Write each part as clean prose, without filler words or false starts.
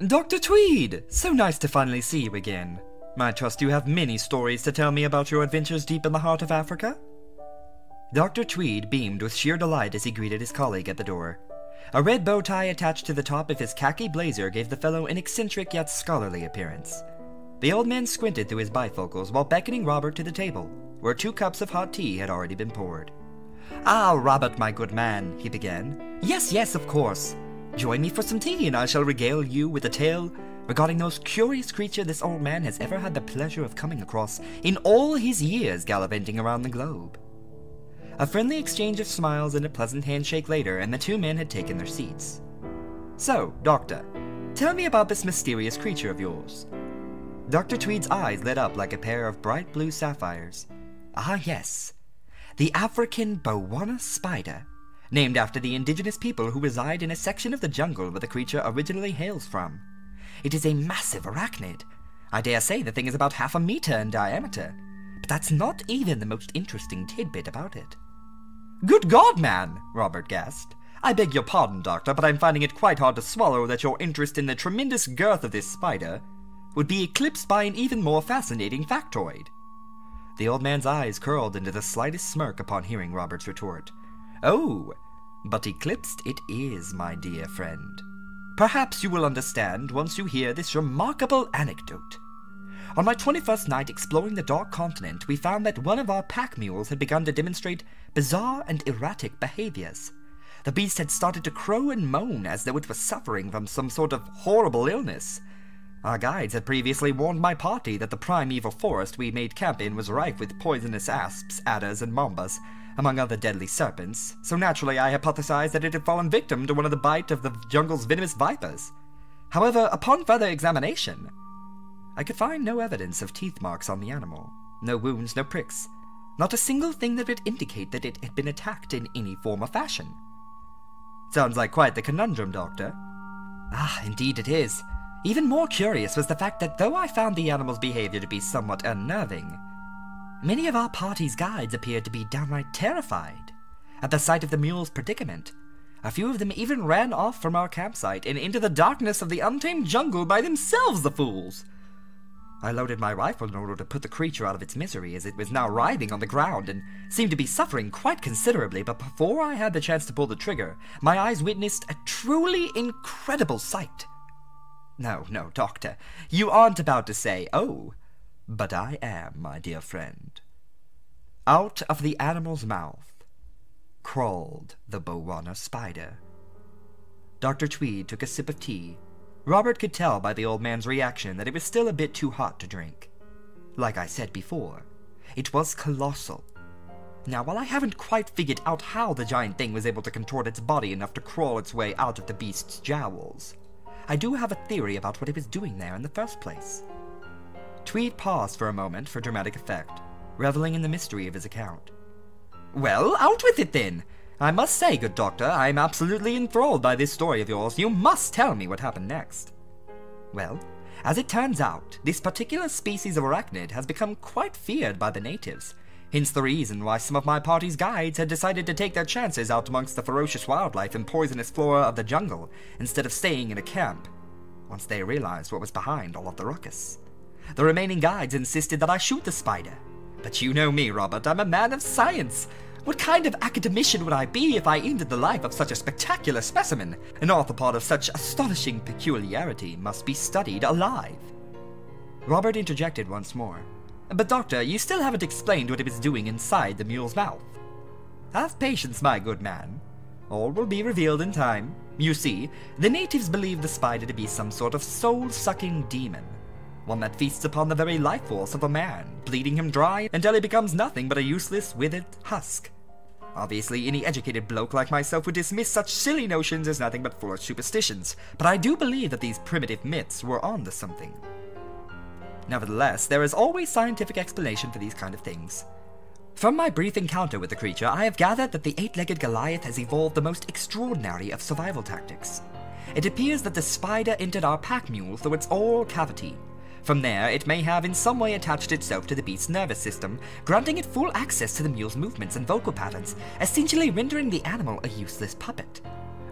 Dr. Tweed! So nice to finally see you again. I trust you have many stories to tell me about your adventures deep in the heart of Africa? Dr. Tweed beamed with sheer delight as he greeted his colleague at the door. A red bow tie attached to the top of his khaki blazer gave the fellow an eccentric yet scholarly appearance. The old man squinted through his bifocals while beckoning Robert to the table, where 2 cups of hot tea had already been poured. "Ah, Robert, my good man," he began. Yes, of course. Join me for some tea, and I shall regale you with a tale regarding the most curious creature this old man has ever had the pleasure of coming across in all his years gallivanting around the globe." A friendly exchange of smiles and a pleasant handshake later, and the 2 men had taken their seats. "So, Doctor, tell me about this mysterious creature of yours." Dr. Tweed's eyes lit up like a pair of bright blue sapphires. "Ah, yes. The African Bowana spider, named after the indigenous people who reside in a section of the jungle where the creature originally hails from. It is a massive arachnid. I dare say the thing is about 1/2 meter in diameter, but that's not even the most interesting tidbit about it." "Good God, man!" Robert gasped. "I beg your pardon, Doctor, but I'm finding it quite hard to swallow that your interest in the tremendous girth of this spider would be eclipsed by an even more fascinating factoid." The old man's eyes curled into the slightest smirk upon hearing Robert's retort. "Oh, but eclipsed it is, my dear friend. Perhaps you will understand once you hear this remarkable anecdote. On my 21st night exploring the Dark Continent, we found that one of our pack mules had begun to demonstrate bizarre and erratic behaviors. The beast had started to crow and moan as though it was suffering from some sort of horrible illness. Our guides had previously warned my party that the primeval forest we made camp in was rife with poisonous asps, adders, and mambas, among other deadly serpents, so naturally I hypothesized that it had fallen victim to one of the bite of the jungle's venomous vipers. However, upon further examination, I could find no evidence of teeth marks on the animal, no wounds, no pricks, not a single thing that would indicate that it had been attacked in any form or fashion." "Sounds like quite the conundrum, Doctor." "Ah, indeed it is. Even more curious was the fact that though I found the animal's behavior to be somewhat unnerving, many of our party's guides appeared to be downright terrified at the sight of the mule's predicament. A few of them even ran off from our campsite and into the darkness of the untamed jungle by themselves, the fools. I loaded my rifle in order to put the creature out of its misery, as it was now writhing on the ground and seemed to be suffering quite considerably, but before I had the chance to pull the trigger, my eyes witnessed a truly incredible sight." No, Doctor, you aren't about to say, "Oh, but I am, my dear friend." Out of the animal's mouth crawled the Bowana spider. Dr. Tweed took a sip of tea. Robert could tell by the old man's reaction that it was still a bit too hot to drink. Like I said before, it was colossal. Now, while I haven't quite figured out how the giant thing was able to contort its body enough to crawl its way out of the beast's jowls, I do have a theory about what it was doing there in the first place. Tweed paused for a moment for dramatic effect, reveling in the mystery of his account. "Well, out with it then! I must say, good doctor, I am absolutely enthralled by this story of yours. You must tell me what happened next." "Well, as it turns out, this particular species of arachnid has become quite feared by the natives, hence the reason why some of my party's guides had decided to take their chances out amongst the ferocious wildlife and poisonous flora of the jungle, instead of staying in a camp, once they realized what was behind all of the ruckus. The remaining guides insisted that I shoot the spider. But you know me, Robert, I'm a man of science. What kind of academician would I be if I ended the life of such a spectacular specimen? An arthropod of such astonishing peculiarity must be studied alive." Robert interjected once more. "But doctor, you still haven't explained what it was doing inside the mule's mouth." "Have patience, my good man. All will be revealed in time. You see, the natives believe the spider to be some sort of soul-sucking demon, one that feasts upon the very life force of a man, bleeding him dry until he becomes nothing but a useless, withered husk. Obviously, any educated bloke like myself would dismiss such silly notions as nothing but foolish superstitions, but I do believe that these primitive myths were onto something. Nevertheless, there is always scientific explanation for these kind of things. From my brief encounter with the creature, I have gathered that the 8-legged Goliath has evolved the most extraordinary of survival tactics. It appears that the spider entered our pack mule through its oral cavity. From there, it may have in some way attached itself to the beast's nervous system, granting it full access to the mule's movements and vocal patterns, essentially rendering the animal a useless puppet.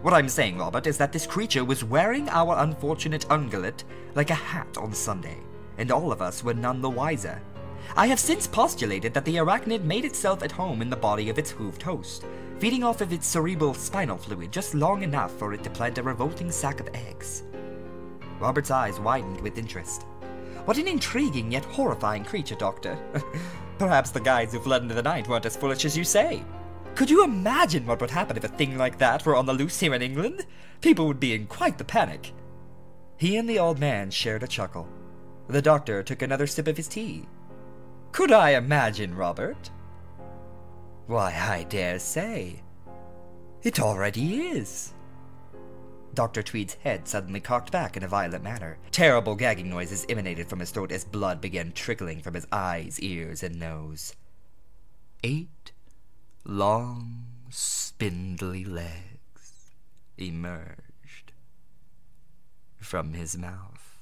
What I'm saying, Robert, is that this creature was wearing our unfortunate ungulate like a hat on Sunday, and all of us were none the wiser. I have since postulated that the arachnid made itself at home in the body of its hooved host, feeding off of its cerebral spinal fluid just long enough for it to plant a revolting sack of eggs. Robert's eyes widened with interest. What an intriguing yet horrifying creature, Doctor. Perhaps the guides who fled into the night weren't as foolish as you say. Could you imagine what would happen if a thing like that were on the loose here in England? People would be in quite the panic. He and the old man shared a chuckle. The doctor took another sip of his tea. Could I imagine, Robert? Why, I dare say. It already is. Dr. Tweed's head suddenly cocked back in a violent manner. Terrible gagging noises emanated from his throat as blood began trickling from his eyes, ears, and nose. 8 long, spindly legs emerged from his mouth.